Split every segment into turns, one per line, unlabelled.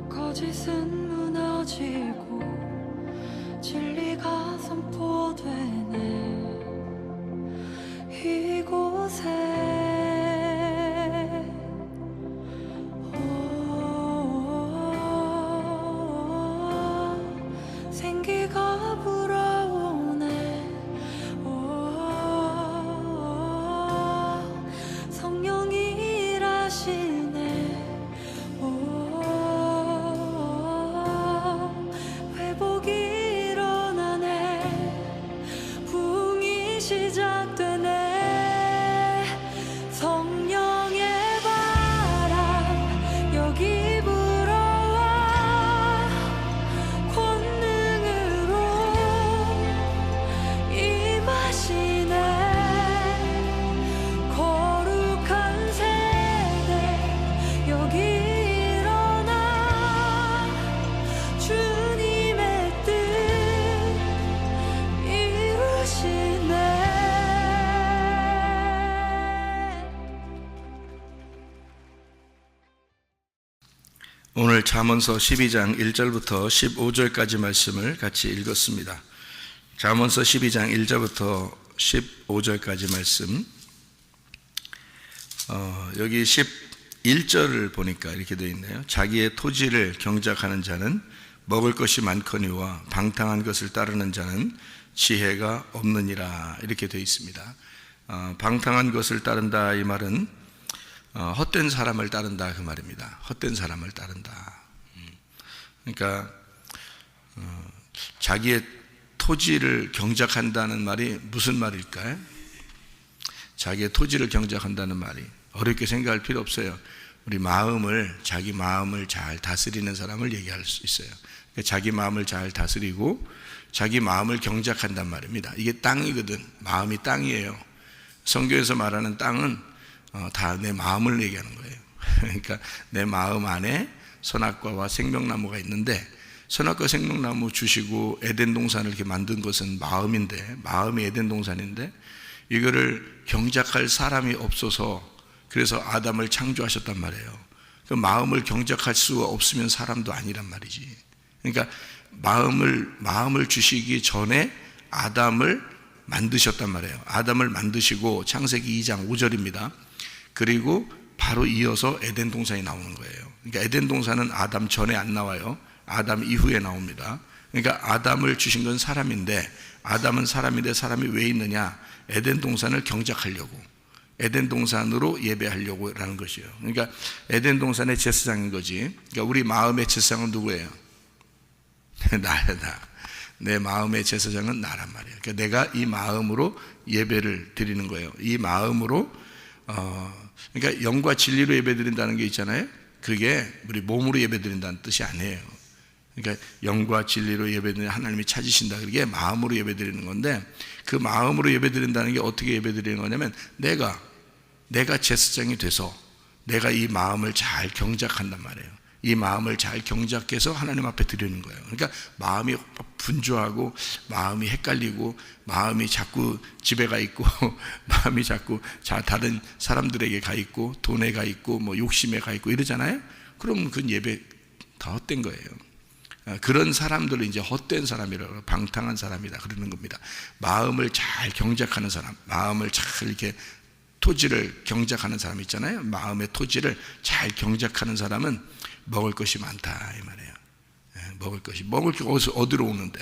거짓은 무너지고 진리가 선포되네. 이곳에 생기가 불어오네. 성령이 일하시네. 회복이 일어나네. 부흥이 시작되네. 성령의 바람 여기 불어와 권능으로 임하시네. 거룩한 세대 여기 일어나 주님의 뜻 이루시네.
오늘 잠언서 12장 1절부터 15절까지 말씀을 같이 읽었습니다. 잠언서 12장 1절부터 15절까지 말씀, 여기 11절을 보니까 이렇게 되어 있네요. 자기의 토지를 경작하는 자는 먹을 것이 많거니와 방탕한 것을 따르는 자는 지혜가 없느니라, 이렇게 되어 있습니다. 방탕한 것을 따른다, 이 말은 헛된 사람을 따른다, 그 말입니다. 헛된 사람을 따른다. 그러니까 자기의 토지를 경작한다는 말이 무슨 말일까요? 자기의 토지를 경작한다는 말이 어렵게 생각할 필요 없어요. 우리 마음을, 자기 마음을 잘 다스리는 사람을 얘기할 수 있어요. 그러니까 자기 마음을 잘 다스리고 자기 마음을 경작한단 말입니다. 이게 땅이거든. 마음이 땅이에요. 성경에서 말하는 땅은 다 내 마음을 얘기하는 거예요. 그러니까 내 마음 안에 선악과와 생명나무가 있는데, 선악과 생명나무 주시고 에덴 동산을 이렇게 만든 것은 마음인데, 마음이 에덴 동산인데 이거를 경작할 사람이 없어서 그래서 아담을 창조하셨단 말이에요. 그 마음을 경작할 수가 없으면 사람도 아니란 말이지. 그러니까 마음을 주시기 전에 아담을 만드셨단 말이에요. 아담을 만드시고 창세기 2장 5절입니다. 그리고 바로 이어서 에덴 동산이 나오는 거예요. 그러니까 에덴 동산은 아담 전에 안 나와요. 아담 이후에 나옵니다. 그러니까 아담을 주신 건 사람인데, 아담은 사람인데 사람이 왜 있느냐? 에덴 동산을 경작하려고, 에덴 동산으로 예배하려고 라는 것이에요. 그러니까 에덴 동산의 제사장인 거지. 그러니까 우리 마음의 제사장은 누구예요? 나야. 내 마음의 제사장은 나란 말이에요. 그러니까 내가 이 마음으로 예배를 드리는 거예요. 이 마음으로 그러니까 영과 진리로 예배드린다는 게 있잖아요. 그게 우리 몸으로 예배드린다는 뜻이 아니에요. 그러니까 영과 진리로 예배드리는 하나님이 찾으신다. 그게 마음으로 예배드리는 건데, 그 마음으로 예배드린다는 게 어떻게 예배드리는 거냐면 내가 제사장이 돼서 내가 이 마음을 잘 경작한단 말이에요. 이 마음을 잘 경작해서 하나님 앞에 드리는 거예요. 그러니까 마음이 분주하고 마음이 헷갈리고 마음이 자꾸 집에 가 있고 마음이 자꾸 다른 사람들에게 가 있고 돈에 가 있고 뭐 욕심에 가 있고 이러잖아요. 그럼 그 예배 다 헛된 거예요. 그런 사람들을 이제 헛된 사람이라고, 방탕한 사람이다 그러는 겁니다. 마음을 잘 경작하는 사람, 마음을 잘 이렇게 토지를 경작하는 사람 있잖아요. 마음의 토지를 잘 경작하는 사람은 먹을 것이 많다, 이 말이에요. 먹을 게 어디로 오는데?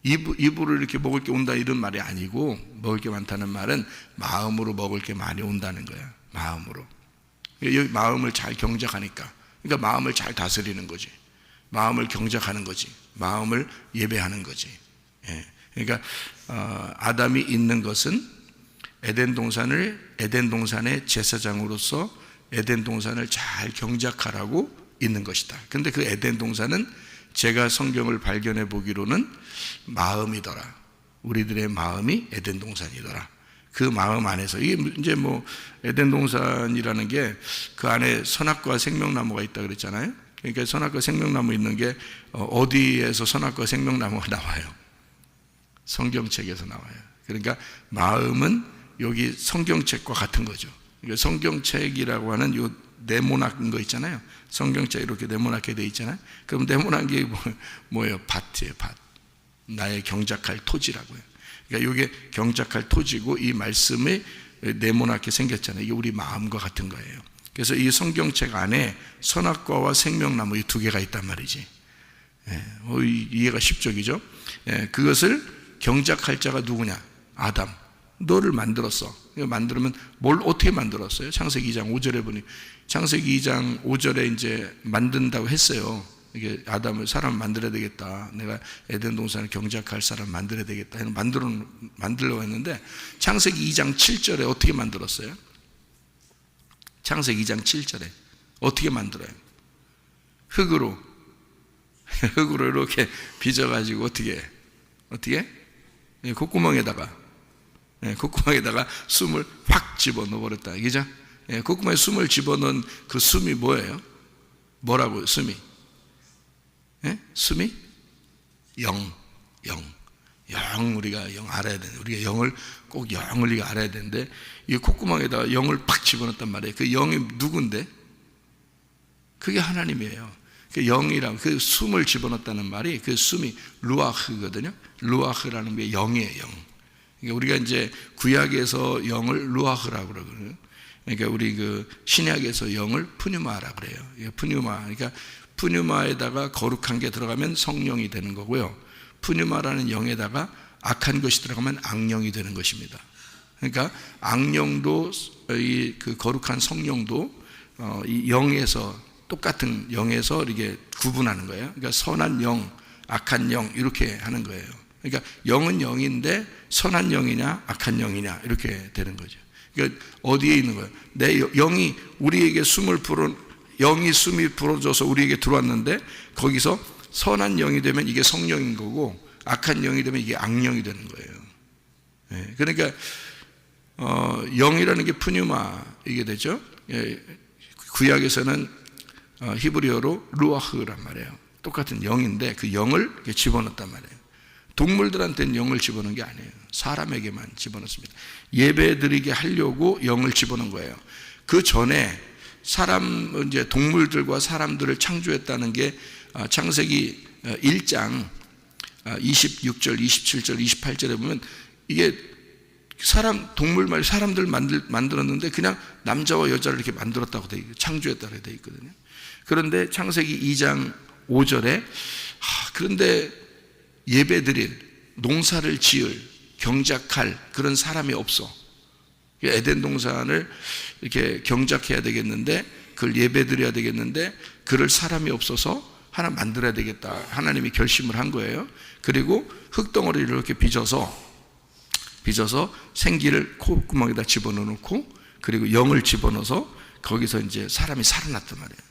입으로 이렇게 먹을 게 온다 이런 말이 아니고, 먹을 게 많다는 말은 마음으로 먹을 게 많이 온다는 거야. 마음으로. 여기 마음을 잘 경작하니까, 그러니까 마음을 잘 다스리는 거지. 마음을 경작하는 거지. 마음을 예배하는 거지. 그러니까 아담이 있는 것은 에덴 동산의 제사장으로서 에덴 동산을 잘 경작하라고 있는 것이다. 그런데 그 에덴 동산은 제가 성경을 발견해 보기로는 마음이더라. 우리들의 마음이 에덴 동산이더라. 그 마음 안에서, 이게 이제 뭐 에덴 동산이라는 게 그 안에 선악과 생명나무가 있다 그랬잖아요. 그러니까 선악과 생명나무 있는 게 어디에서 선악과 생명나무가 나와요? 성경책에서 나와요. 그러니까 마음은 여기 성경책과 같은 거죠. 그러니까 성경책이라고 하는 요 네모난 거 있잖아요. 성경책 이렇게 네모나게 돼 있잖아요. 그럼 네모난 게 뭐예요? 밭이에요, 밭. 나의 경작할 토지라고요. 그러니까 이게 경작할 토지고 이 말씀이 네모나게 생겼잖아요. 이게 우리 마음과 같은 거예요. 그래서 이 성경책 안에 선악과와 생명나무 이 두 개가 있단 말이지. 이해가 쉽죠, 그것을 경작할 자가 누구냐? 아담. 너를 만들었어. 만들면 뭘 어떻게 만들었어요? 창세기 2장 5절에 보니 창세기 2장 5절에 이제 만든다고 했어요. 이게 아담을 사람 만들어야 되겠다. 내가 에덴 동산을 경작할 사람 만들어야 되겠다. 해서 만들려고 했는데 창세기 2장 7절에 어떻게 만들었어요? 창세기 2장 7절에 어떻게 만들어요? 흙으로 이렇게 빚어가지고 어떻게 콧구멍에다가 숨을 확 집어넣어 버렸다. 그죠? 콧구멍에 숨을 집어넣은 그 숨이 뭐예요? 뭐라고요? 숨이? 숨이? 영. 우리가 영 알아야 되는데, 우리가 영을 꼭 영을 우리가 알아야 되는데, 이 콧구멍에다가 영을 팍 집어넣었단 말이에요. 그 영이 누군데? 그게 하나님이에요. 그 영이랑 그 숨을 집어넣었다는 말이 그 숨이 루아흐거든요. 루아흐라는 게 영이에요, 영. 그러니까 우리가 이제 구약에서 영을 루아흐라고 그러거든요. 그러니까 우리 그 신약에서 영을 푸뉴마라고 그래요. 푸뉴마. 그러니까 푸뉴마에다가 거룩한 게 들어가면 성령이 되는 거고요. 푸뉴마라는 영에다가 악한 것이 들어가면 악령이 되는 것입니다. 그러니까 악령도 이 그 거룩한 성령도 이 영에서 똑같은 영에서 이렇게 구분하는 거예요. 그러니까 선한 영, 악한 영 이렇게 하는 거예요. 그러니까 영은 영인데 선한 영이냐 악한 영이냐 이렇게 되는 거죠. 그러니까 어디에 있는 거예요? 내 영이 우리에게 영이 숨이 불어줘서 우리에게 들어왔는데 거기서 선한 영이 되면 이게 성령인 거고 악한 영이 되면 이게 악령이 되는 거예요. 그러니까 영이라는 게 푸뉴마 이게 되죠. 구약에서는 히브리어로 루아흐란 말이에요. 똑같은 영인데 그 영을 이렇게 집어넣었단 말이에요. 동물들한테는 영을 집어넣은 게 아니에요. 사람에게만 집어넣습니다. 예배 드리게 하려고 영을 집어넣은 거예요. 그 전에 이제 동물들과 사람들을 창조했다는 게 창세기 1장 26절, 27절, 28절에 보면 이게 동물 말이 사람들 만들었는데 그냥 남자와 여자를 이렇게 만들었다고 돼 있고 창조했다고 돼 있거든요. 그런데 창세기 2장 5절에 그런데 예배드릴, 농사를 지을, 경작할 그런 사람이 없어. 에덴 동산을 이렇게 경작해야 되겠는데 그걸 예배드려야 되겠는데 그럴 사람이 없어서 하나 만들어야 되겠다. 하나님이 결심을 한 거예요. 그리고 흙덩어리를 이렇게 빚어서 생기를 콧구멍에다 집어넣고 그리고 영을 집어넣어서 거기서 이제 사람이 살아났단 말이에요.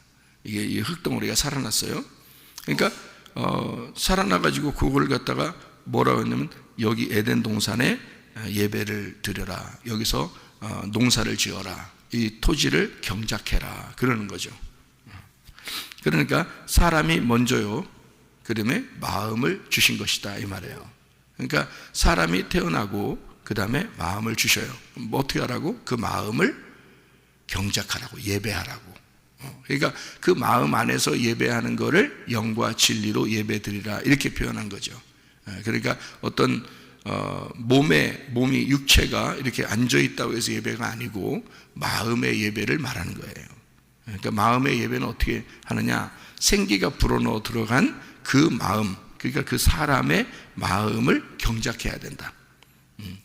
이게 이 흙덩어리가 살아났어요. 그러니까 살아나가지고 그걸 갖다가 뭐라고 했냐면 여기 에덴 동산에 예배를 드려라. 여기서 농사를 지어라. 이 토지를 경작해라. 그러는 거죠. 그러니까 사람이 먼저요. 그다음에 마음을 주신 것이다 이 말이에요. 그러니까 사람이 태어나고 그 다음에 마음을 주셔요. 뭐 어떻게 하라고? 그 마음을 경작하라고, 예배하라고. 그러니까 그 마음 안에서 예배하는 거를 영과 진리로 예배드리라 이렇게 표현한 거죠. 그러니까 어떤 몸이 육체가 이렇게 앉아 있다고 해서 예배가 아니고 마음의 예배를 말하는 거예요. 그러니까 마음의 예배는 어떻게 하느냐? 생기가 불어넣어 들어간 그 마음, 그러니까 그 사람의 마음을 경작해야 된다.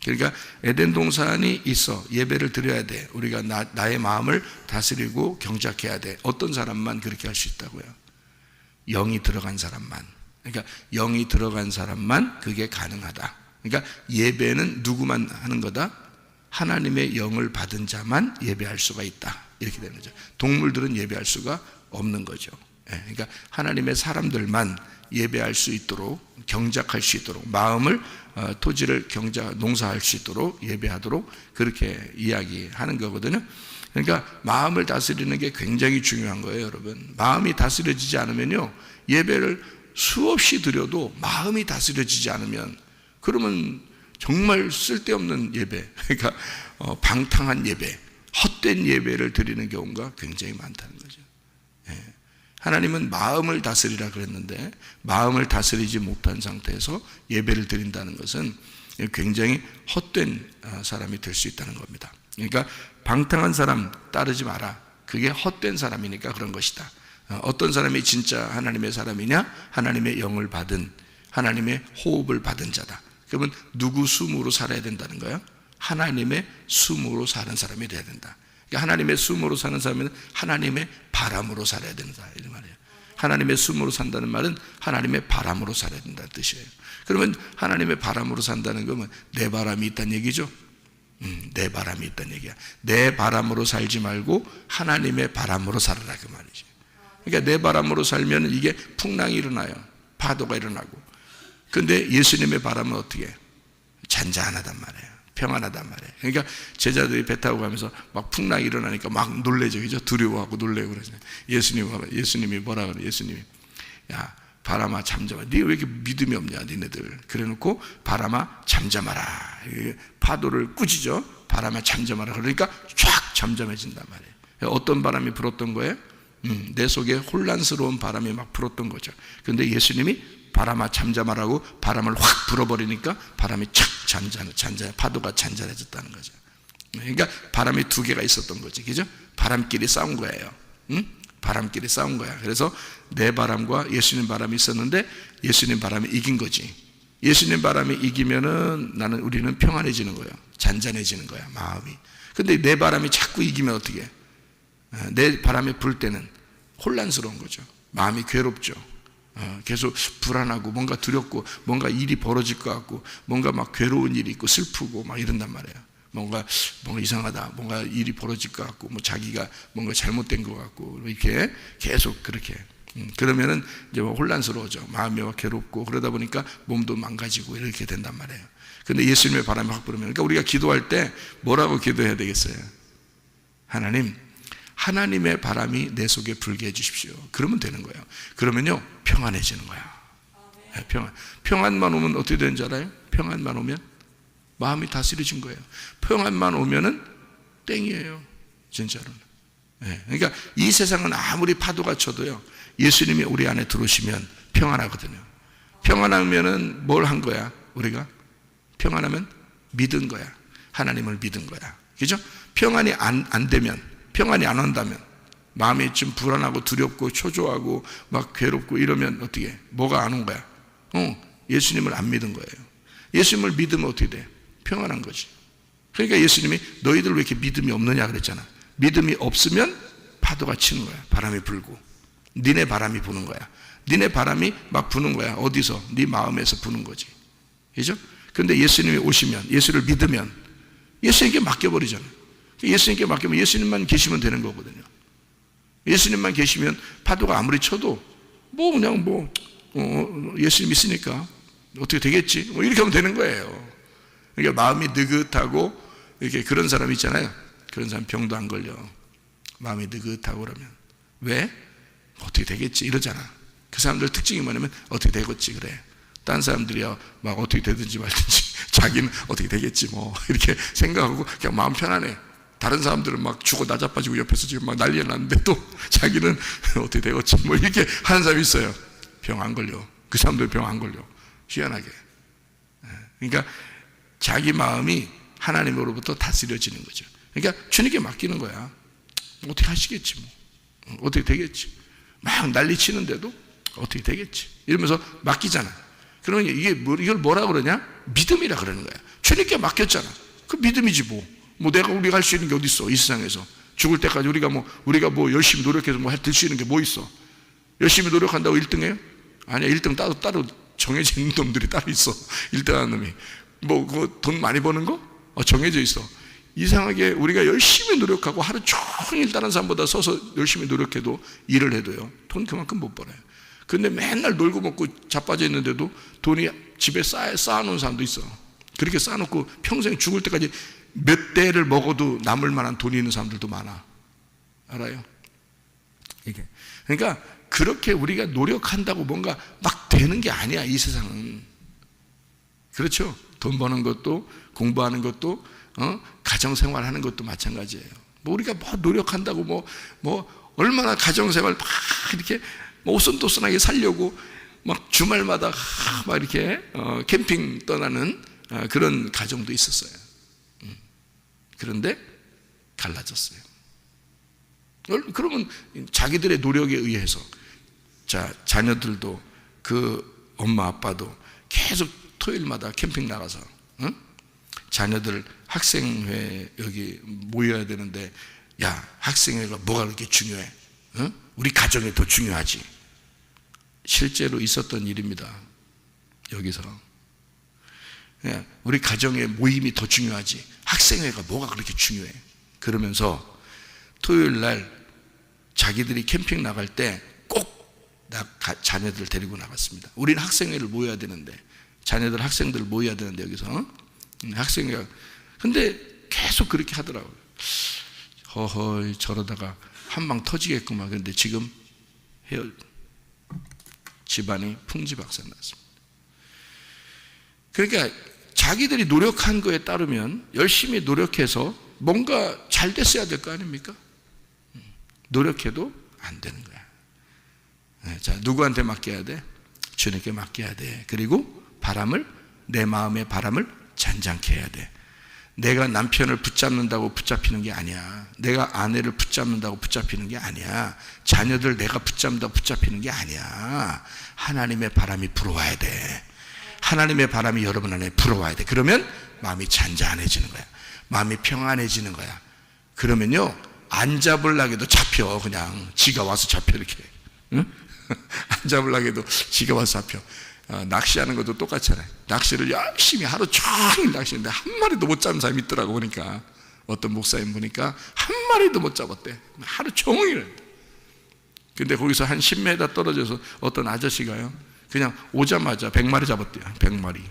그러니까 에덴 동산이 있어. 예배를 드려야 돼. 우리가 나의 마음을 다스리고 경작해야 돼. 어떤 사람만 그렇게 할 수 있다고요? 영이 들어간 사람만. 그러니까 영이 들어간 사람만 그게 가능하다. 그러니까 예배는 누구만 하는 거다? 하나님의 영을 받은 자만 예배할 수가 있다. 이렇게 되는 거죠. 동물들은 예배할 수가 없는 거죠. 그러니까 하나님의 사람들만 예배할 수 있도록, 경작할 수 있도록, 마음을 토지를 농사할 수 있도록 예배하도록 그렇게 이야기하는 거거든요. 그러니까 마음을 다스리는 게 굉장히 중요한 거예요, 여러분. 마음이 다스려지지 않으면요, 예배를 수없이 드려도 마음이 다스려지지 않으면 그러면 정말 쓸데없는 예배, 그러니까 방탕한 예배, 헛된 예배를 드리는 경우가 굉장히 많다는 거죠. 하나님은 마음을 다스리라 그랬는데 마음을 다스리지 못한 상태에서 예배를 드린다는 것은 굉장히 헛된 사람이 될 수 있다는 겁니다. 그러니까 방탕한 사람 따르지 마라. 그게 헛된 사람이니까 그런 것이다. 어떤 사람이 진짜 하나님의 사람이냐? 하나님의 영을 받은, 하나님의 호흡을 받은 자다. 그러면 누구 숨으로 살아야 된다는 거예요? 하나님의 숨으로 사는 사람이 돼야 된다. 그러니까 하나님의 숨으로 사는 사람은 하나님의 바람으로 살아야 된다, 이런 말이에요. 하나님의 숨으로 산다는 말은 하나님의 바람으로 살아야 된다는 뜻이에요. 그러면 하나님의 바람으로 산다는 거면 내 바람이 있다는 얘기죠. 내 바람이 있다는 얘기야. 내 바람으로 살지 말고 하나님의 바람으로 살아라, 그 말이죠. 그러니까 내 바람으로 살면 이게 풍랑이 일어나요. 파도가 일어나고. 근데 예수님의 바람은 어떻게 해요? 잔잔하단 말이에요. 평안하단 말이에요. 그러니까 제자들이 배 타고 가면서 막 풍랑이 일어나니까 막 놀래죠. 그죠? 두려워하고 놀래고 그러잖아요. 예수님이 뭐라 그래? 예수님이, 야, 바람아 잠잠아. 네 왜 이렇게 믿음이 없냐, 니네들. 그래 놓고 바람아 잠잠하라. 파도를 꾸짖죠. 바람아 잠잠하라. 그러니까 쫙 잠잠해진단 말이에요. 어떤 바람이 불었던 거예요? 내 속에 혼란스러운 바람이 막 불었던 거죠. 그런데 예수님이 바람아 잠잠하라고 바람을 확 불어버리니까 바람이 착 파도가 잔잔해졌다는 거죠. 그러니까 바람이 두 개가 있었던 거지, 그죠? 바람끼리 싸운 거예요. 바람끼리 싸운 거야. 그래서 내 바람과 예수님 바람이 있었는데 예수님 바람이 이긴 거지. 예수님 바람이 이기면은 우리는 평안해지는 거예요. 잔잔해지는 거야, 마음이. 근데 내 바람이 자꾸 이기면 어떻게 해? 내 바람이 불 때는 혼란스러운 거죠. 마음이 괴롭죠. 계속 불안하고 뭔가 두렵고 뭔가 일이 벌어질 것 같고 뭔가 막 괴로운 일이 있고 슬프고 막 이런단 말이에요. 뭔가 이상하다, 뭔가 일이 벌어질 것 같고 뭐 자기가 뭔가 잘못된 것 같고 이렇게 계속 그렇게 그러면은 이제 혼란스러워져. 마음이 막 괴롭고 그러다 보니까 몸도 망가지고 이렇게 된단 말이에요. 근데 예수님의 바람이 확 불으면, 그러니까 우리가 기도할 때 뭐라고 기도해야 되겠어요? 하나님의 바람이 내 속에 불게 해주십시오. 그러면 되는 거예요. 그러면요 평안해지는 거야. 평안만 오면 어떻게 되는 줄 알아요? 평안만 오면 마음이 다스려진 거예요. 평안만 오면은 땡이에요, 진짜로는. 그러니까 이 세상은 아무리 파도가 쳐도요 예수님이 우리 안에 들어오시면 평안하거든요. 평안하면은 뭘 한 거야? 우리가 평안하면 믿은 거야. 하나님을 믿은 거야. 그죠? 평안이 안 되면, 평안이 안 온다면, 마음이 좀 불안하고 두렵고 초조하고 막 괴롭고 이러면 어떻게 해? 뭐가 안 온 거야? 예수님을 안 믿은 거예요. 예수님을 믿으면 어떻게 돼? 평안한 거지. 그러니까 예수님이 너희들 왜 이렇게 믿음이 없느냐 그랬잖아. 믿음이 없으면 파도가 치는 거야. 바람이 불고 니네 바람이 부는 거야. 니네 바람이 막 부는 거야. 어디서? 네 마음에서 부는 거지. 그죠? 근데 예수님이 오시면, 예수를 믿으면 예수님께 맡겨버리잖아. 예수님께 맡기면 예수님만 계시면 되는 거거든요. 예수님만 계시면 파도가 아무리 쳐도 예수님 있으니까 어떻게 되겠지? 이렇게 하면 되는 거예요. 그러니까 마음이 느긋하고 이렇게 그런 사람 있잖아요. 그런 사람 병도 안 걸려. 마음이 느긋하고 그러면 왜? 어떻게 되겠지? 이러잖아. 그 사람들 특징이 뭐냐면 어떻게 되겠지 그래. 딴 사람들이야 막 어떻게 되든지 말든지 자기는 어떻게 되겠지 뭐 이렇게 생각하고 그냥 마음 편안해. 다른 사람들은 막 죽어 나자빠지고 옆에서 지금 막 난리가 났는데 또 자기는 어떻게 되겠지 뭐 이렇게 하는 사람이 있어요. 병 안 걸려. 그 사람들 병 안 걸려. 희한하게. 그러니까 자기 마음이 하나님으로부터 다스려지는 거죠. 그러니까 주님께 맡기는 거야. 어떻게 하시겠지 뭐. 어떻게 되겠지. 막 난리 치는데도 어떻게 되겠지. 이러면서 맡기잖아. 그러면 이걸 뭐라 그러냐? 믿음이라 그러는 거야. 주님께 맡겼잖아. 그 믿음이지 뭐. 우리가 할 수 있는 게 어디 있어? 이 세상에서 죽을 때까지 우리가 열심히 노력해서 될 수 있는 게 뭐 있어? 열심히 노력한다고 1등해요? 아니야. 1등 따로 정해져 있는 놈들이 따로 있어. 1등하는 놈이 돈 많이 버는 거? 정해져 있어. 이상하게 우리가 열심히 노력하고 하루 종일 다른 사람보다 서서 열심히 노력해도 일을 해도요 돈 그만큼 못 벌어요. 근데 맨날 놀고 먹고 자빠져 있는데도 돈이 집에 쌓아놓은 사람도 있어. 그렇게 쌓아놓고 평생 죽을 때까지 몇 대를 먹어도 남을 만한 돈이 있는 사람들도 많아. 알아요? 이게. 그러니까 그렇게 우리가 노력한다고 뭔가 막 되는 게 아니야, 이 세상은. 그렇죠? 돈 버는 것도, 공부하는 것도, 가정생활 하는 것도 마찬가지예요. 뭐 우리가 뭐 노력한다고 뭐 얼마나 가정생활 막 이렇게 뭐 오손도손하게 살려고 막 주말마다 막 이렇게 캠핑 떠나는 그런 가정도 있었어요. 그런데 갈라졌어요. 그러면 자기들의 노력에 의해서 자녀들도 그 엄마 아빠도 계속 토요일마다 캠핑 나가서 자녀들 학생회 여기 모여야 되는데, 야, 학생회가 뭐가 그렇게 중요해? 우리 가정이 더 중요하지. 실제로 있었던 일입니다. 여기서 우리 가정의 모임이 더 중요하지, 학생회가 뭐가 그렇게 중요해? 그러면서 토요일 날 자기들이 캠핑 나갈 때 꼭 자녀들 데리고 나갔습니다. 우리는 학생회를 모여야 되는데, 자녀들 학생들 모여야 되는데 여기서 학생회가, 근데 계속 그렇게 하더라고요. 허허, 저러다가 한 방 터지겠구만. 그런데 지금 집안이 풍지박산 났습니다. 그러니까 자기들이 노력한 거에 따르면 열심히 노력해서 뭔가 잘 됐어야 될 거 아닙니까? 노력해도 안 되는 거야. 자, 누구한테 맡겨야 돼? 주님께 맡겨야 돼. 그리고 내 마음의 바람을 잔잔케 해야 돼. 내가 남편을 붙잡는다고 붙잡히는 게 아니야. 내가 아내를 붙잡는다고 붙잡히는 게 아니야. 자녀들 내가 붙잡는다고 붙잡히는 게 아니야. 하나님의 바람이 불어와야 돼. 하나님의 바람이 여러분 안에 불어와야 돼. 그러면 마음이 잔잔해지는 거야. 마음이 평안해지는 거야. 그러면요, 안 잡으려고 해도 잡혀. 그냥 지가 와서 잡혀 이렇게. 응? 안 잡으려고 해도 지가 와서 잡혀. 낚시하는 것도 똑같잖아요. 낚시를 열심히 하루 종일 낚시했는데 한 마리도 못 잡은 사람이 있더라고. 보니까 어떤 목사님 보니까 한 마리도 못 잡았대. 하루 종일. 근데 거기서 한 10m 떨어져서 어떤 아저씨가요, 그냥 오자마자 100마리 잡았대요. 100마리.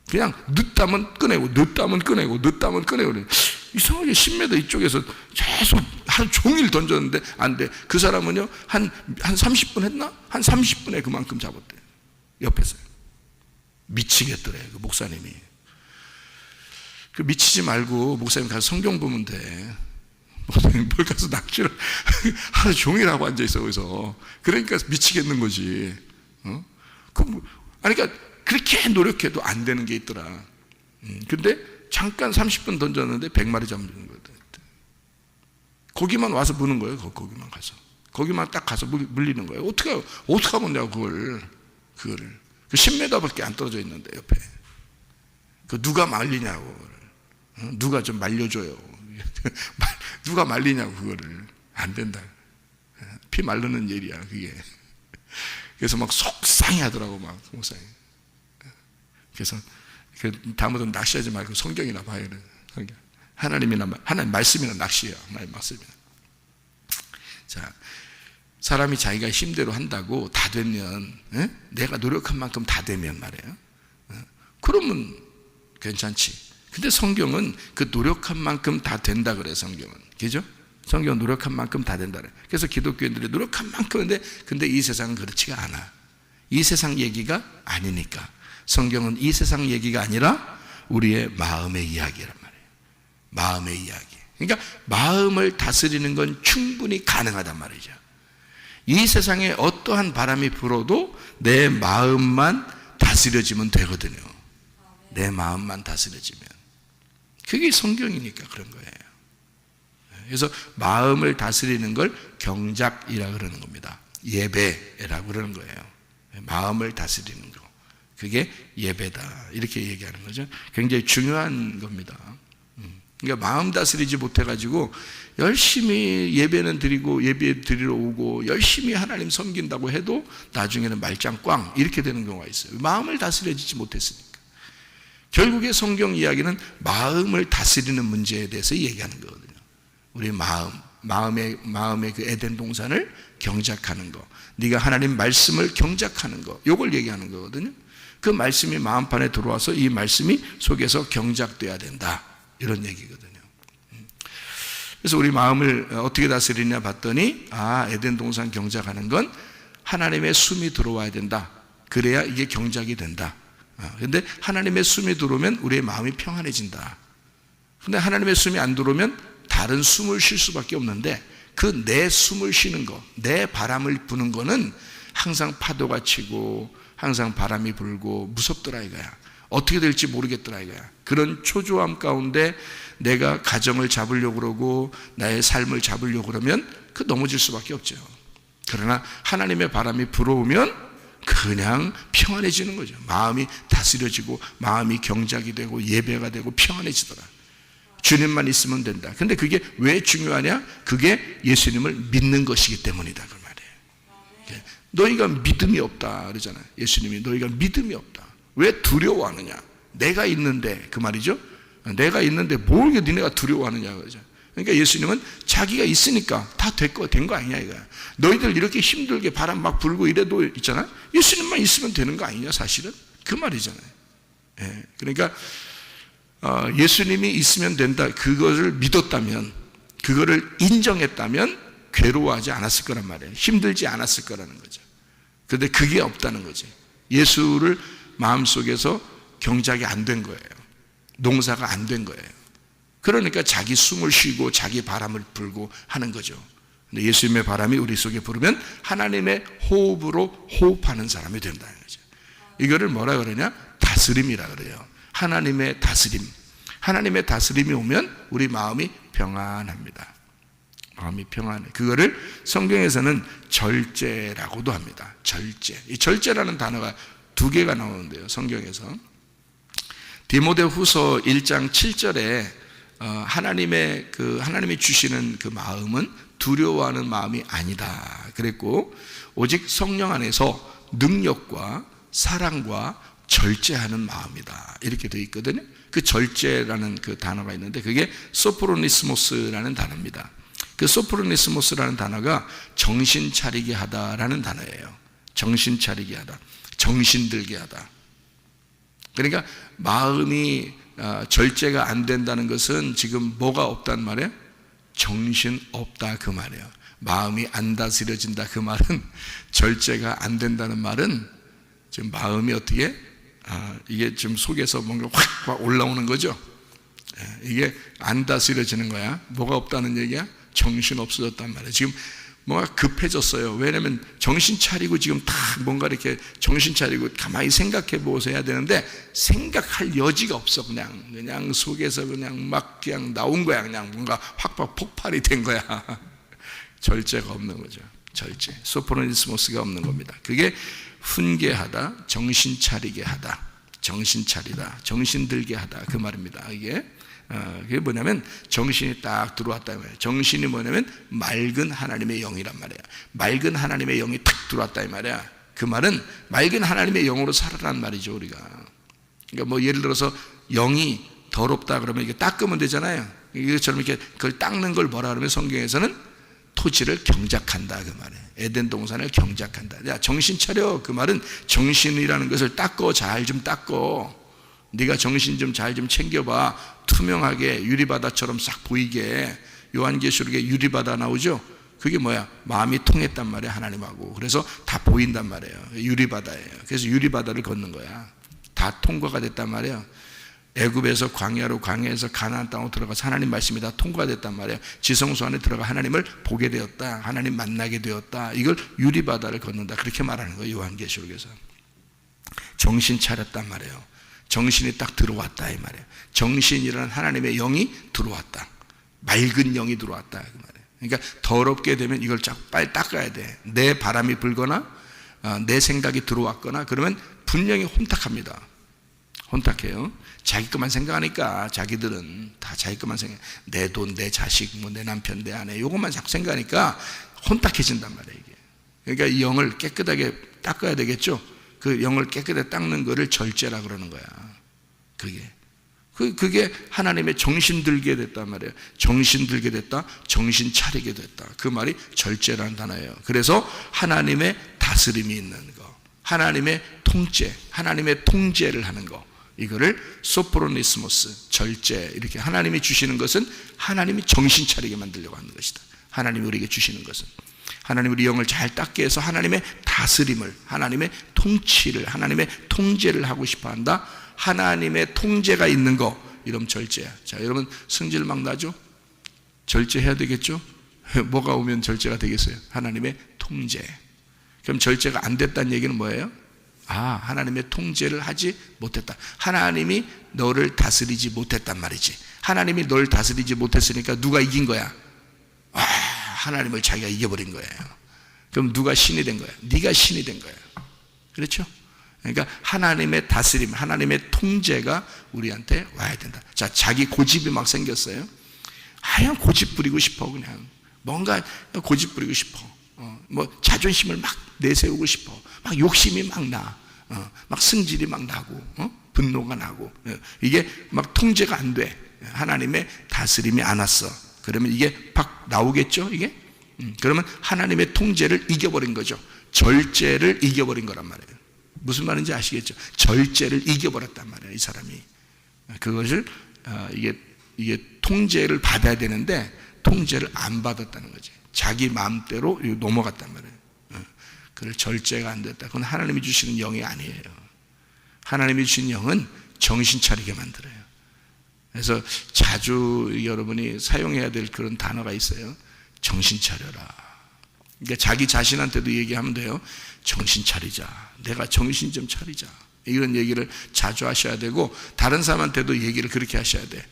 그냥 늦다면 꺼내고 늦다면 꺼내고 늦다면 꺼내고. 이상하게 10m 이쪽에서 계속 하루 종일 던졌는데 안 돼. 그 사람은요 한 30분 했나? 한 30분에 그만큼 잡았대. 옆에서. 미치겠더래, 그 목사님이. 그 미치지 말고 목사님 가서 성경 보면 돼. 목사님 뭘 가서 낚시를 하루 종일 하고 앉아있어 거기서. 그러니까 미치겠는 거지. 그러니까 그렇게 노력해도 안 되는 게 있더라. 근데 잠깐 30분 던졌는데 100마리 잡는 거야. 거기만 와서 무는 거예요. 거기만 가서. 거기만 딱 가서 물리는 거예요. 어떻게 하면 그거를. 그 10m밖에 안 떨어져 있는데 옆에. 그 누가 말리냐고. 누가 좀 말려줘요. 누가 말리냐고 그거를. 안 된다. 피 마르는 일이야 그게. 그래서 막 속상해 하더라고 막 목사님. 그래서 다음부터는 낚시하지 말고 성경이나 봐야 돼. 하나님 말씀이나 낚시야. 하나님 말씀이나. 자, 사람이 자기가 힘대로 한다고 다 되면, 내가 노력한 만큼 다 되면 말이에요. 그러면 괜찮지. 근데 성경은 그 노력한 만큼 다 된다 그래. 성경은. 그죠? 성경은 노력한 만큼 다 된다 그래. 그래서 기독교인들이 노력한 만큼인데, 근데 이 세상은 그렇지가 않아. 이 세상 얘기가 아니니까. 성경은 이 세상 얘기가 아니라 우리의 마음의 이야기란 말이에요. 마음의 이야기. 그러니까 마음을 다스리는 건 충분히 가능하단 말이죠. 이 세상에 어떠한 바람이 불어도 내 마음만 다스려지면 되거든요. 내 마음만 다스려지면. 그게 성경이니까 그런 거예요. 그래서 마음을 다스리는 걸 경작이라고 그러는 겁니다. 예배라고 그러는 거예요. 마음을 다스리는 거. 그게 예배다. 이렇게 얘기하는 거죠. 굉장히 중요한 겁니다. 그러니까 마음 다스리지 못해가지고 열심히 예배는 드리고 예배 드리러 오고 열심히 하나님 섬긴다고 해도 나중에는 말짱 꽝 이렇게 되는 경우가 있어요. 마음을 다스려지지 못했으니까. 결국에 성경 이야기는 마음을 다스리는 문제에 대해서 얘기하는 거거든요. 우리 마음의 그 에덴 동산을 경작하는 거, 네가 하나님 말씀을 경작하는 거, 요걸 얘기하는 거거든요. 그 말씀이 마음판에 들어와서 이 말씀이 속에서 경작돼야 된다, 이런 얘기거든요. 그래서 우리 마음을 어떻게 다스리냐 봤더니, 에덴 동산 경작하는 건 하나님의 숨이 들어와야 된다. 그래야 이게 경작이 된다. 근데 하나님의 숨이 들어오면 우리의 마음이 평안해진다. 근데 하나님의 숨이 안 들어오면 다른 숨을 쉴 수밖에 없는데 그 내 숨을 쉬는 거, 내 바람을 부는 거는 항상 파도가 치고 항상 바람이 불고 무섭더라 이거야. 어떻게 될지 모르겠더라 이거야. 그런 초조함 가운데 내가 가정을 잡으려고 그러고 나의 삶을 잡으려고 그러면 그 넘어질 수밖에 없죠. 그러나 하나님의 바람이 불어오면 그냥 평안해지는 거죠. 마음이 다스려지고 마음이 경작이 되고 예배가 되고 평안해지더라. 주님만 있으면 된다. 근데 그게 왜 중요하냐? 그게 예수님을 믿는 것이기 때문이다 그 말이에요. 너희가 믿음이 없다 그러잖아요. 예수님이 너희가 믿음이 없다. 왜 두려워하느냐? 내가 있는데, 그 말이죠. 내가 있는데 뭘 니네가 두려워하느냐 그러죠. 그러니까 예수님은 자기가 있으니까 다 된 거 아니냐 이거야. 너희들 이렇게 힘들게 바람 막 불고 이래도 있잖아. 예수님만 있으면 되는 거 아니냐 사실은. 그 말이잖아요. 예, 그러니까 예수님이 있으면 된다. 그것을 믿었다면, 그거를 인정했다면 괴로워하지 않았을 거란 말이에요. 힘들지 않았을 거라는 거죠. 그런데 그게 없다는 거지. 예수를 마음속에서 경작이 안 된 거예요. 농사가 안 된 거예요. 그러니까 자기 숨을 쉬고 자기 바람을 불고 하는 거죠. 근데 예수님의 바람이 우리 속에 불으면 하나님의 호흡으로 호흡하는 사람이 된다는 거죠. 이거를 뭐라 그러냐? 다스림이라 그래요. 하나님의 다스림. 하나님의 다스림이 오면 우리 마음이 평안합니다. 마음이 평안해. 그거를 성경에서는 절제라고도 합니다. 절제. 이 절제라는 단어가 2개가 나오는데요. 성경에서. 디모데후서 1장 7절에 하나님이 주시는 그 마음은 두려워하는 마음이 아니다 그랬고, 오직 성령 안에서 능력과 사랑과 절제하는 마음이다 이렇게 되어 있거든요. 그 절제라는 그 단어가 있는데 그게 소프로니스모스라는 단어입니다. 그 소프로니스모스라는 단어가 정신 차리게 하다라는 단어예요. 정신 차리게 하다, 정신 들게 하다. 그러니까 마음이 절제가 안 된다는 것은 지금 뭐가 없단 말이에요? 정신 없다 그 말이에요. 마음이 안 다스려진다 그 말은, 절제가 안 된다는 말은 지금 마음이 어떻게 이게 지금 속에서 뭔가 확 올라오는 거죠. 이게 안 다스려지는 거야. 뭐가 없다는 얘기야? 정신 없어졌단 말이에요. 지금 뭔가 급해졌어요. 왜냐하면 정신 차리고 지금 다 뭔가 이렇게 정신 차리고 가만히 생각해 보고서 해야 되는데 생각할 여지가 없어. 그냥 속에서 그냥 막 그냥 나온 거야. 그냥 뭔가 확 폭발이 된 거야. 절제가 없는 거죠. 절제. 소프로니스모스가 없는 겁니다. 그게 훈계하다, 정신 차리게 하다, 정신 차리다, 정신 들게 하다 그 말입니다. 그게 뭐냐면 정신이 딱 들어왔다 이 말이에요. 정신이 뭐냐면 맑은 하나님의 영이란 말이에요. 맑은 하나님의 영이 탁 들어왔다 이 말이야. 그 말은 맑은 하나님의 영으로 살아란 말이죠 우리가. 그러니까 뭐 예를 들어서 영이 더럽다 그러면 이게 닦으면 되잖아요. 이것처럼 이렇게 그걸 닦는 걸 뭐라 그러면 성경에서는 토지를 경작한다 그 말이에요. 에덴 동산을 경작한다. 야, 정신 차려 그 말은 정신이라는 것을 닦고 잘 좀 닦고 네가 정신 좀 잘 좀 챙겨봐. 투명하게 유리바다처럼 싹 보이게. 요한계시록에 유리바다 나오죠. 그게 뭐야? 마음이 통했단 말이에요 하나님하고. 그래서 다 보인단 말이에요. 유리바다예요. 그래서 유리바다를 걷는 거야. 다 통과가 됐단 말이에요. 애굽에서 광야로, 광야에서 가나안 땅으로 들어가서 하나님 말씀이 다 통과됐단 말이에요. 지성소 안에 들어가 하나님을 보게 되었다, 하나님 만나게 되었다. 이걸 유리바다를 걷는다 그렇게 말하는 거예요 요한계시록에서. 정신 차렸단 말이에요. 정신이 딱 들어왔다 이 말이에요. 정신이라는 하나님의 영이 들어왔다. 맑은 영이 들어왔다 그 말이에요. 그러니까 더럽게 되면 이걸 빨리 닦아야 돼. 내 바람이 불거나 내 생각이 들어왔거나 그러면 분명히 혼탁합니다. 혼탁해요. 자기 것만 생각하니까 자기들은 다 자기 것만 생각. 내 돈, 내 자식, 뭐 내 남편, 내 아내 이것만 자꾸 생각하니까 혼탁해진단 말이에요 이게. 그러니까 이 영을 깨끗하게 닦아야 되겠죠. 그 영을 깨끗하게 닦는 거를 절제라 그러는 거야. 그게 하나님의 정신 들게 됐단 말이에요. 정신 들게 됐다, 정신 차리게 됐다. 그 말이 절제라는 단어예요. 그래서 하나님의 다스림이 있는 거, 하나님의 통제, 하나님의 통제를 하는 거, 이거를 소프로니스모스, 절제. 이렇게 하나님이 주시는 것은 하나님이 정신 차리게 만들려고 하는 것이다. 하나님이 우리에게 주시는 것은 하나님 우리 영을 잘 닦게 해서 하나님의 다스림을, 하나님의 통치를, 하나님의 통제를 하고 싶어 한다. 하나님의 통제가 있는 거, 이러면 절제야. 자, 여러분 승질 막 나죠? 절제해야 되겠죠? 뭐가 오면 절제가 되겠어요? 하나님의 통제. 그럼 절제가 안 됐다는 얘기는 뭐예요? 하나님의 통제를 하지 못했다. 하나님이 너를 다스리지 못했단 말이지. 하나님이 널 다스리지 못했으니까 누가 이긴 거야? 하나님을 자기가 이겨버린 거예요. 그럼 누가 신이 된 거야? 네가 신이 된 거예요. 그렇죠? 그러니까 하나님의 다스림, 하나님의 통제가 우리한테 와야 된다. 자, 자기 고집이 막 생겼어요. 그냥 고집 부리고 싶어. 그냥 뭔가 고집 부리고 싶어. 뭐 자존심을 막 내세우고 싶어. 막 욕심이 막 나. 막 승질이 막 나고, 분노가 나고. 이게 막 통제가 안 돼. 하나님의 다스림이 안 왔어. 그러면 이게 팍 나오겠죠, 이게? 그러면 하나님의 통제를 이겨버린 거죠. 절제를 이겨버린 거란 말이에요. 무슨 말인지 아시겠죠? 절제를 이겨버렸단 말이에요, 이 사람이. 그것을, 이게 통제를 받아야 되는데, 통제를 안 받았다는 거지. 자기 마음대로 넘어갔단 말이에요. 그걸 절제가 안 됐다. 그건 하나님이 주시는 영이 아니에요. 하나님이 주신 영은 정신 차리게 만들어요. 그래서 자주 여러분이 사용해야 될 그런 단어가 있어요. 정신 차려라. 그러니까 자기 자신한테도 얘기하면 돼요. 정신 차리자. 내가 정신 좀 차리자. 이런 얘기를 자주 하셔야 되고, 다른 사람한테도 얘기를 그렇게 하셔야 돼.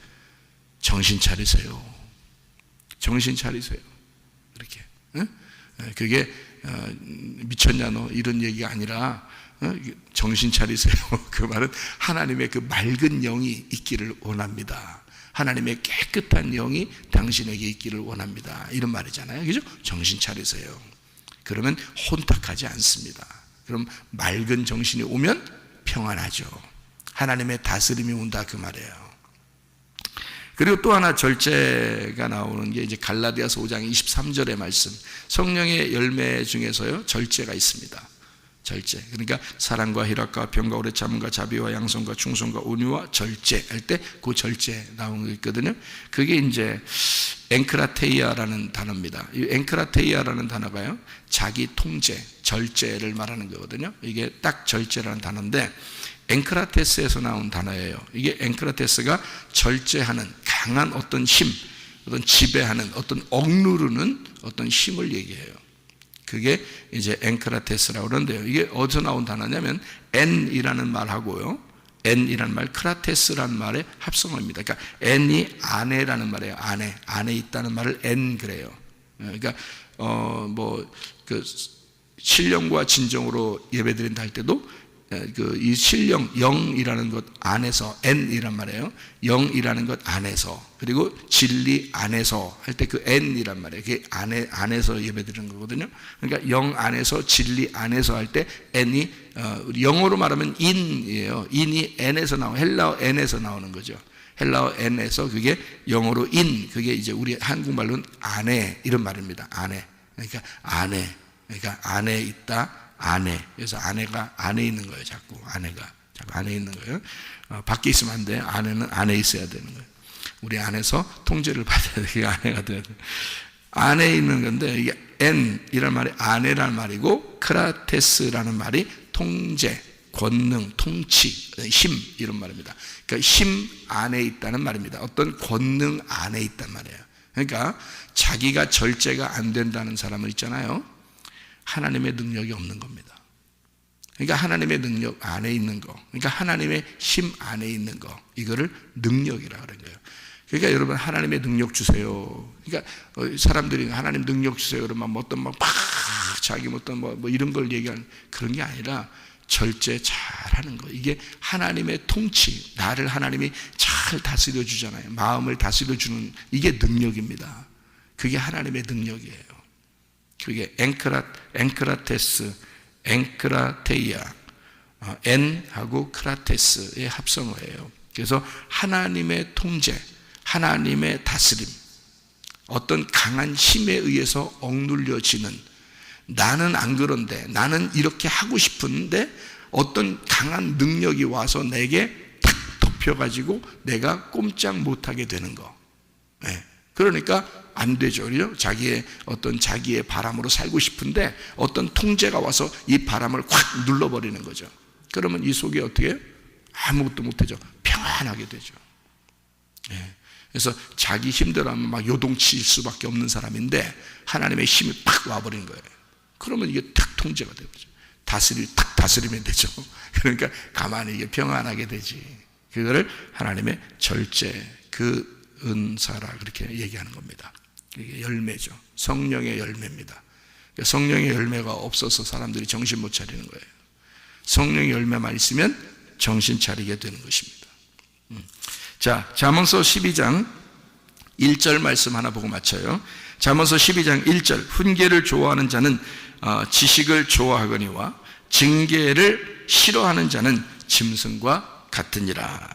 정신 차리세요. 정신 차리세요. 이렇게. 응? 그게 미쳤냐 너 이런 얘기가 아니라 정신 차리세요. 그 말은 하나님의 그 맑은 영이 있기를 원합니다. 하나님의 깨끗한 영이 당신에게 있기를 원합니다. 이런 말이잖아요. 그죠? 정신 차리세요. 그러면 혼탁하지 않습니다. 그럼 맑은 정신이 오면 평안하죠. 하나님의 다스림이 온다 그 말이에요. 그리고 또 하나 절제가 나오는 게 이제 갈라디아서 5장 23절의 말씀. 성령의 열매 중에서요, 절제가 있습니다. 절제. 그러니까 사랑과 희락과 평과 오래 참음과 자비와 양성과 충성과 온유와 절제 할 때 그 절제 나오는 거 있거든요. 그게 이제 엥크라테이아라는 단어입니다. 이 엥크라테이아라는 단어가요, 자기 통제, 절제를 말하는 거거든요. 이게 딱 절제라는 단어인데, 엥크라테스에서 나온 단어예요. 이게 엥크라테스가 절제하는 강한 어떤 힘, 어떤 지배하는, 어떤 억누르는 어떤 힘을 얘기해요. 그게 이제 엥크라테스라고 그러는데요. 이게 어디서 나온 단어냐면 N이라는 말하고요, N이라는 말, 크라테스라는 말의 합성어입니다. 그러니까 N이 아내라는 말이에요. 안에 있다는 말을 N 그래요. 그러니까 그 신령과 진정으로 예배드린다 할 때도 이 신령, 영이라는 것 안에서, N이란 말이에요. 영이라는 것 안에서, 그리고 진리 안에서 할 때 그 N이란 말이에요. 그게 안에서 예배드리는 거거든요. 그러니까 영 안에서, 진리 안에서 할 때 N이, 영어로 말하면 in이에요. in이 N에서 헬라어 N에서 나오는 거죠. 헬라어 N에서 그게 영어로 in, 그게 이제 우리 한국말로는 안에, 이런 말입니다. 안에. 그러니까 안에. 그러니까 안에 있다. 안에. 그래서 아내가 안에 있는 거예요. 자꾸 아내가 자꾸 안에 있는 거예요. 밖에 있으면 안 돼. 아내는 안에 있어야 되는 거예요. 우리 안에서 통제를 받아야 돼. 그게 아내가 돼야 돼. 안에 있는 건데, 이게 N이라는 말이 아내라는 말이고, 크라테스라는 말이 통제, 권능, 통치, 힘, 이런 말입니다. 그러니까 힘 안에 있다는 말입니다. 어떤 권능 안에 있단 말이에요. 그러니까 자기가 절제가 안 된다는 사람은 있잖아요. 하나님의 능력이 없는 겁니다. 그러니까 하나님의 능력 안에 있는 거, 그러니까 하나님의 힘 안에 있는 거, 이거를 능력이라고 그런 거예요. 그러니까 여러분, 하나님의 능력 주세요. 그러니까 사람들이 하나님 능력 주세요 그러면 어떤 자기 어떤 뭐 이런 걸 얘기하는 그런 게 아니라 절제 잘하는 거. 이게 하나님의 통치, 나를 하나님이 잘 다스려 주잖아요. 마음을 다스려 주는, 이게 능력입니다. 그게 하나님의 능력이에요. 그게 엥크라테스, 엥크라테이아, N하고 크라테스의 합성어예요. 그래서 하나님의 통제, 하나님의 다스림, 어떤 강한 힘에 의해서 억눌려지는, 나는 안 그런데, 나는 이렇게 하고 싶은데 어떤 강한 능력이 와서 내게 탁 덮여가지고 내가 꼼짝 못하게 되는 거. 네. 그러니까 안 되죠. 그렇죠? 자기의 바람으로 살고 싶은데 어떤 통제가 와서 이 바람을 확 눌러버리는 거죠. 그러면 이 속에 어떻게 해요? 아무것도 못하죠. 평안하게 되죠. 네. 그래서 자기 힘대로하면 막 요동칠 수밖에 없는 사람인데 하나님의 힘이 팍 와버린 거예요. 그러면 이게 탁 통제가 되죠. 탁 다스리면 되죠. 그러니까 가만히 이게 평안하게 되지. 그거를 하나님의 절제, 그 은사라 그렇게 얘기하는 겁니다. 이게 열매죠. 성령의 열매입니다. 성령의 열매가 없어서 사람들이 정신 못 차리는 거예요. 성령의 열매만 있으면 정신 차리게 되는 것입니다. 자, 잠언서 12장 1절 말씀 하나 보고 마쳐요. 잠언서 12장 1절, 훈계를 좋아하는 자는 지식을 좋아하거니와 징계를 싫어하는 자는 짐승과 같으니라.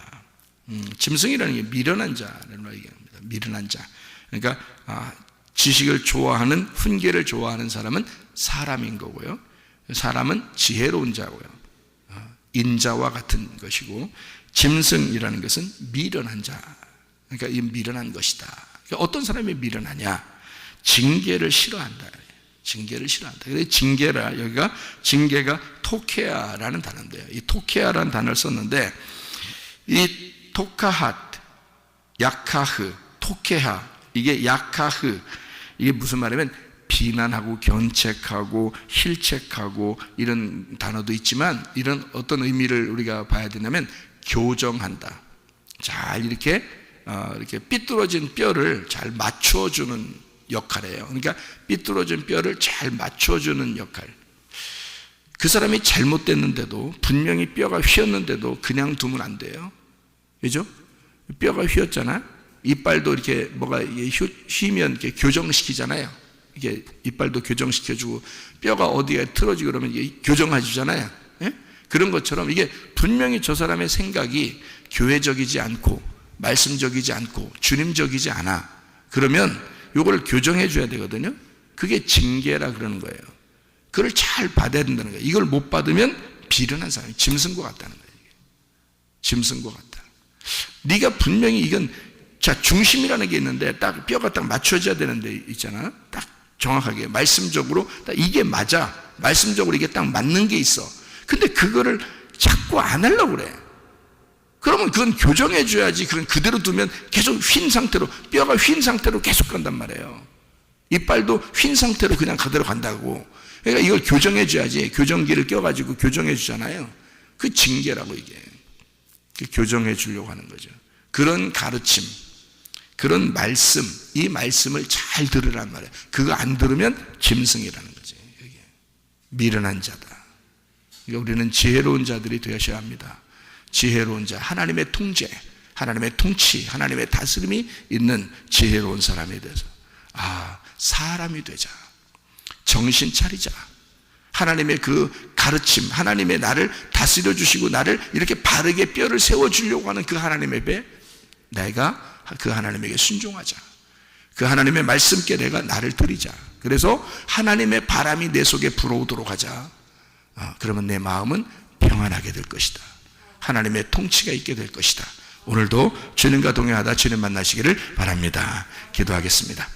짐승이라는 게 미련한 자라는 말 얘기합니다. 미련한 자. 그러니까 지식을 좋아하는, 훈계를 좋아하는 사람은 사람인 거고요. 사람은 지혜로운 자고요. 인자와 같은 것이고, 짐승이라는 것은 미련한 자. 그러니까 이 미련한 것이다. 그러니까 어떤 사람이 미련하냐? 징계를 싫어한다. 징계를 싫어한다. 그래서 징계라, 여기가 징계가 토케아라는 단어인데요. 이 토케아라는 단어를 썼는데, 이 토카핫, 야카흐, 토케하, 이게 야카흐, 이게 무슨 말이냐면 비난하고 견책하고 힐책하고 이런 단어도 있지만, 이런 어떤 의미를 우리가 봐야 되냐면 교정한다. 잘 이렇게 삐뚤어진 뼈를 잘 맞춰주는 역할이에요. 그러니까 삐뚤어진 뼈를 잘 맞춰주는 역할. 그 사람이 잘못됐는데도, 분명히 뼈가 휘었는데도 그냥 두면 안 돼요. 그죠? 뼈가 휘었잖아. 이빨도 이렇게 뭐가 휘면 이렇게 교정시키잖아요. 이게 이빨도 교정시켜주고, 뼈가 어디에 틀어지고 그러면 이게 교정해주잖아요. 예? 그런 것처럼 이게 분명히 저 사람의 생각이 교회적이지 않고 말씀적이지 않고 주님적이지 않아. 그러면 이걸 교정해 줘야 되거든요. 그게 징계라 그러는 거예요. 그걸 잘 받아야 된다는 거예요. 이걸 못 받으면 비련한 사람이 짐승과 같다는 거예요. 짐승과 같다. 네가 분명히 이건, 자, 중심이라는 게 있는데 딱 뼈가 딱 맞춰져야 되는데 있잖아. 딱 정확하게 말씀적으로 딱 이게 맞아. 말씀적으로 이게 딱 맞는 게 있어. 근데 그거를 자꾸 안 하려고 그래. 그러면 그건 교정해 줘야지. 그건 그대로 두면 계속 휜 상태로, 뼈가 휜 상태로 계속 간단 말이에요. 이빨도 휜 상태로 그냥 그대로 간다고. 그러니까 이걸 교정해 줘야지. 교정기를 껴가지고 교정해 주잖아요. 그 징계라고 이게. 교정해 주려고 하는 거죠. 그런 가르침, 그런 말씀, 이 말씀을 잘 들으란 말이에요. 그거 안 들으면 짐승이라는 거지. 이게 미련한 자다. 그러니까 우리는 지혜로운 자들이 되셔야 합니다. 지혜로운 자, 하나님의 통제, 하나님의 통치, 하나님의 다스림이 있는 지혜로운 사람에 대해서 사람이 되자. 정신 차리자. 하나님의 그 가르침, 하나님의 나를 다스려 주시고 나를 이렇게 바르게 뼈를 세워 주려고 하는 그 하나님의 배, 내가 그 하나님에게 순종하자. 그 하나님의 말씀께 내가 나를 드리자. 그래서 하나님의 바람이 내 속에 불어오도록 하자. 그러면 내 마음은 평안하게 될 것이다. 하나님의 통치가 있게 될 것이다. 오늘도 주님과 동행하다 주님 만나시기를 바랍니다. 기도하겠습니다.